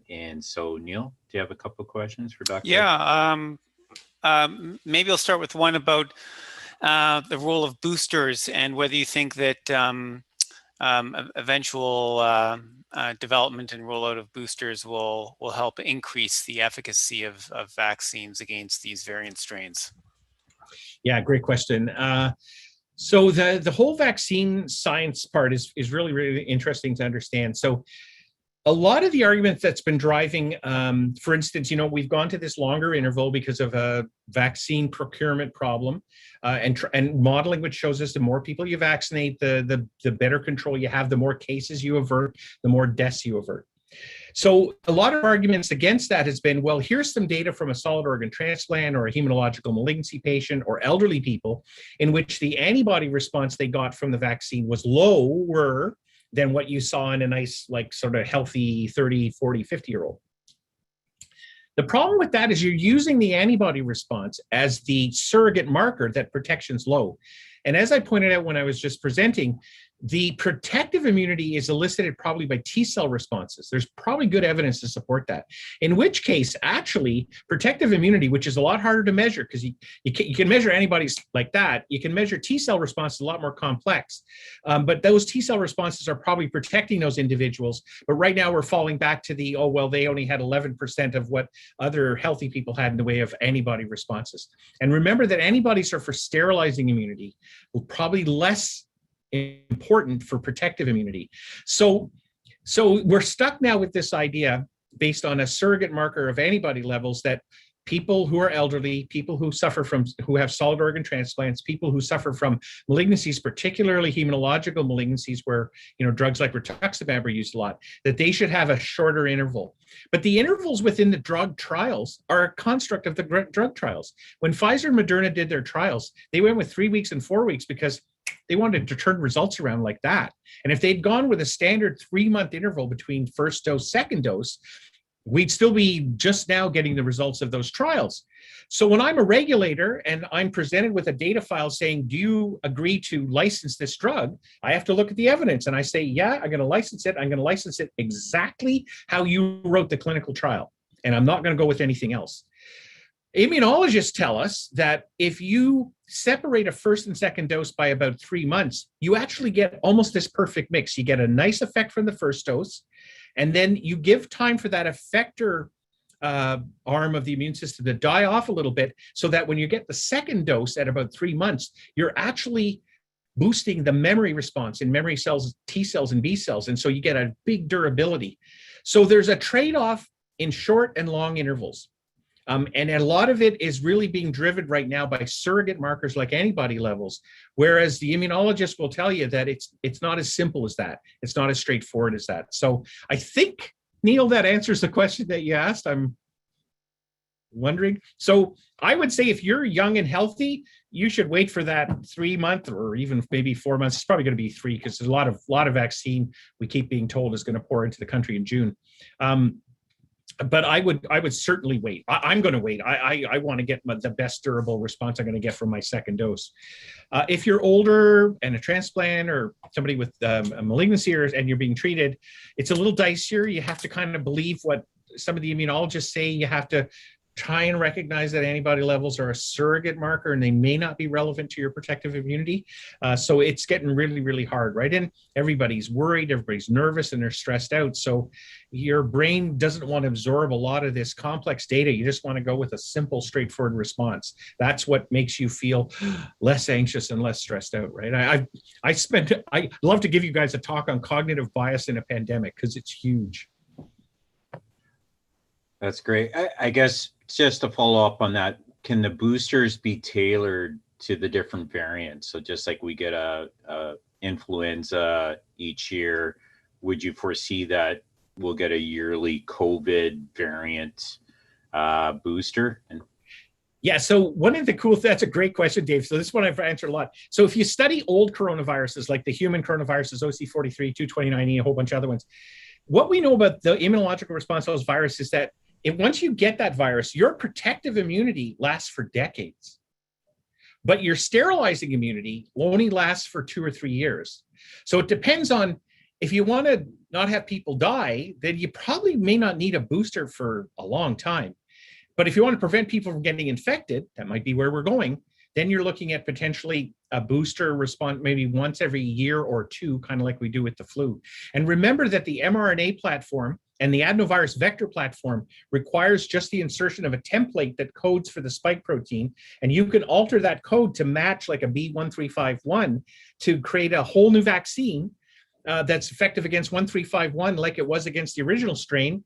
And so, Neill, do you have a couple of questions for Dr.? Yeah, maybe I'll start with one about the role of boosters and whether you think that eventual development and rollout of boosters will help increase the efficacy of vaccines against these variant strains. Yeah, great question. So the whole vaccine science part is really, really interesting to understand. So a lot of the arguments that's been driving, for instance, we've gone to this longer interval because of a vaccine procurement problem and modeling, which shows us the more people you vaccinate, the better control you have, the more cases you avert, the more deaths you avert. So a lot of arguments against that has been, well, here's some data from a solid organ transplant or a hematological malignancy patient or elderly people in which the antibody response they got from the vaccine was lower than what you saw in a nice, like sort of healthy 30, 40, 50-year-old. The problem with that is you're using the antibody response as the surrogate marker that protection's low. And as I pointed out when I was just presenting, the protective immunity is elicited probably by T cell responses. There's probably good evidence to support that. In which case, actually, protective immunity, which is a lot harder to measure because you can measure antibodies like that. You can measure T cell responses a lot more complex. But those T cell responses are probably protecting those individuals. But right now we're falling back to the, oh, well, they only had 11% of what other healthy people had in the way of antibody responses. And remember that antibodies are for sterilizing immunity, probably less important for protective immunity. So we're stuck now with this idea based on a surrogate marker of antibody levels that people who are elderly, people who have solid organ transplants, people who suffer from malignancies, particularly hematological malignancies where drugs like rituximab are used a lot, that they should have a shorter interval. But the intervals within the drug trials are a construct of the drug trials. When Pfizer and Moderna did their trials, they went with 3 weeks and 4 weeks because they wanted to turn results around like that. And if they'd gone with a standard 3-month interval between first dose, second dose, we'd still be just now getting the results of those trials. So when I'm a regulator and I'm presented with a data file saying, do you agree to license this drug? I have to look at the evidence and I say, yeah, I'm going to license it. I'm going to license it exactly how you wrote the clinical trial. And I'm not going to go with anything else. Immunologists tell us that if you separate a first and second dose by about 3 months, you actually get almost this perfect mix. You get a nice effect from the first dose, and then you give time for that effector arm of the immune system to die off a little bit so that when you get the second dose at about 3 months, you're actually boosting the memory response in memory cells, T cells, and B cells. And so you get a big durability. So there's a trade-off in short and long intervals. And a lot of it is really being driven right now by surrogate markers like antibody levels, whereas the immunologist will tell you that it's not as simple as that. It's not as straightforward as that. So I think, Neill, that answers the question that you asked. I'm wondering. So I would say if you're young and healthy, you should wait for that 3 month or even maybe 4 months. It's probably going to be 3 because there's a lot of vaccine we keep being told is going to pour into the country in June. But I would certainly wait. I'm going to wait. I want to get the best durable response I'm going to get from my second dose. If you're older and a transplant or somebody with a malignancy and you're being treated, it's a little dicier. You have to kind of believe what some of the immunologists say. You have to try and recognize that antibody levels are a surrogate marker and they may not be relevant to your protective immunity. So it's getting really, really hard, right? And everybody's worried, everybody's nervous, and they're stressed out. So your brain doesn't want to absorb a lot of this complex data. You just want to go with a simple, straightforward response. That's what makes you feel less anxious and less stressed out, right? I love to give you guys a talk on cognitive bias in a pandemic because it's huge. That's great. I guess just to follow up on that, can the boosters be tailored to the different variants? So just like we get a influenza each year, would you foresee that we'll get a yearly COVID variant booster? And yeah, so one of the cool, that's a great question, Dave. So this one I've answered a lot. So if you study old coronaviruses, like the human coronaviruses, OC43, 229E, a whole bunch of other ones, what we know about the immunological response to those viruses is that once you get that virus, your protective immunity lasts for decades. But your sterilizing immunity only lasts for 2 or 3 years. So it depends on, if you want to not have people die, then you probably may not need a booster for a long time. But if you want to prevent people from getting infected, that might be where we're going, then you're looking at potentially a booster response maybe once every year or two, kind of like we do with the flu. And remember that the mRNA platform and the adenovirus vector platform requires just the insertion of a template that codes for the spike protein. And you can alter that code to match like a B1351 to create a whole new vaccine that's effective against 1351 like it was against the original strain.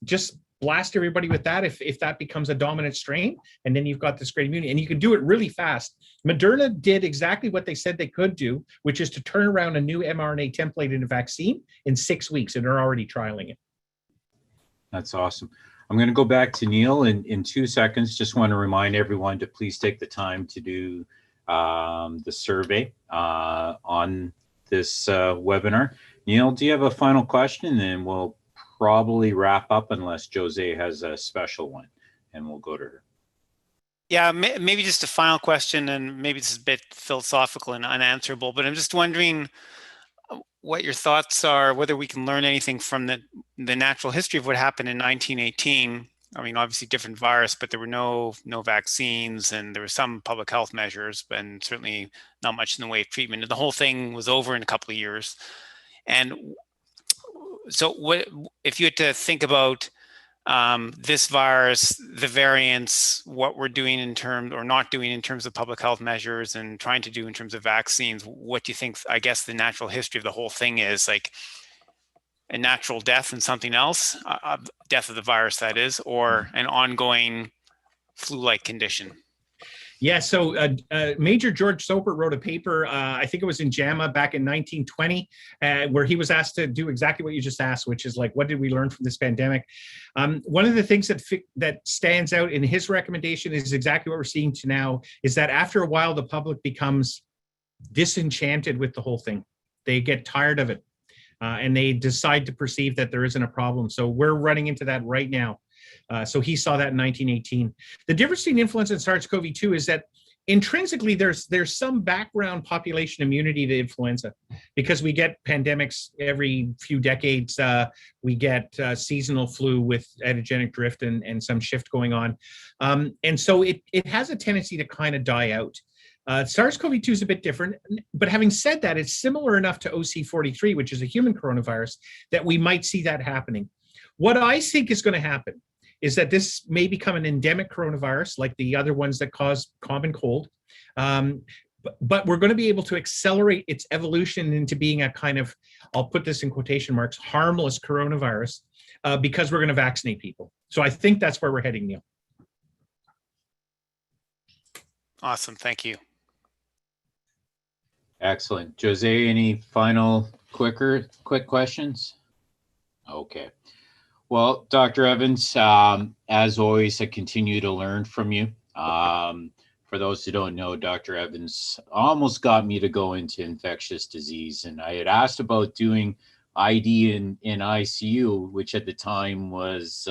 Just blast everybody with that if that becomes a dominant strain, and then you've got this great immunity. And you can do it really fast. Moderna did exactly what they said they could do, which is to turn around a new mRNA template in a vaccine in 6 weeks, and they're already trialing it. that's awesome. I'm going to go back to Neill in 2 seconds. Just want to remind everyone to please take the time to do the survey on this webinar. Neill, do you have a final question? And we'll probably wrap up unless Josée has a special one, and we'll go to her. Yeah, maybe just a final question, and maybe this is a bit philosophical and unanswerable, but I'm just wondering what your thoughts are, whether we can learn anything from the natural history of what happened in 1918. I mean, obviously different virus, but there were no vaccines, and there were some public health measures, and certainly not much in the way of treatment. And the whole thing was over in a couple of years. And so what if you had to think about this virus, the variants, what we're doing in terms or not doing in terms of public health measures and trying to do in terms of vaccines, what do you think, I guess, the natural history of the whole thing is? Like a natural death and something else, death of the virus, that is, or an ongoing flu-like condition? Yeah, so Major George Soper wrote a paper, I think it was in JAMA back in 1920, where he was asked to do exactly what you just asked, which is like, what did we learn from this pandemic? One of the things that stands out in his recommendation is exactly what we're seeing now, is that after a while, the public becomes disenchanted with the whole thing. They get tired of it, and they decide to perceive that there isn't a problem. So we're running into that right now. So he saw that in 1918. The difference between influenza and SARS-CoV-2 is that intrinsically there's some background population immunity to influenza, because we get pandemics every few decades. We get seasonal flu with antigenic drift and some shift going on. And so it has a tendency to kind of die out. SARS-CoV-2 is a bit different, but having said that, it's similar enough to OC43, which is a human coronavirus, that we might see that happening. What I think is going to happen is that this may become an endemic coronavirus like the other ones that cause common cold. But we're going to be able to accelerate its evolution into being a kind of, I'll put this in quotation marks, harmless coronavirus, because we're going to vaccinate people. So I think that's where we're heading, Neil. Awesome. Thank you. Excellent. Josée, any final quick questions? Okay. Well, Dr. Evans, as always, I continue to learn from you. For those who don't know, Dr. Evans almost got me to go into infectious disease, and I had asked about doing ID in ICU, which at the time was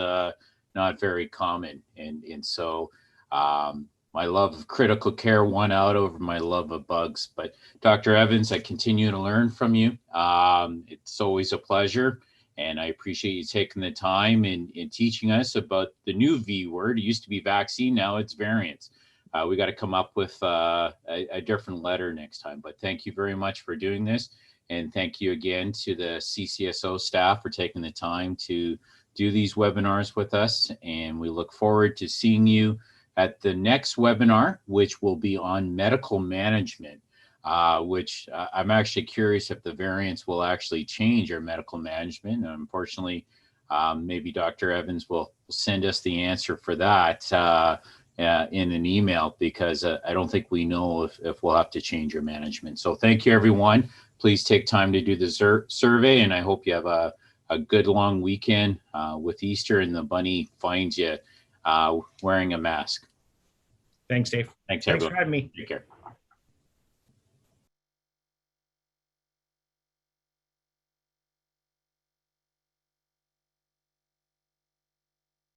not very common. And so my love of critical care won out over my love of bugs. But Dr. Evans, I continue to learn from you. It's always a pleasure. And I appreciate you taking the time and teaching us about the new V word. It used to be vaccine, now it's variants. We got to come up with a different letter next time. But thank you very much for doing this. And thank you again to the CCSO staff for taking the time to do these webinars with us. And we look forward to seeing you at the next webinar, which will be on medical management. Which I'm actually curious if the variants will actually change our medical management. And unfortunately, maybe Dr. Evans will send us the answer for that in an email, because I don't think we know if we'll have to change your management. So thank you, everyone. Please take time to do the survey, and I hope you have a good long weekend with Easter and the bunny finds you wearing a mask. Thanks, Dave. Thanks, Thanks everyone. for having me. Take care.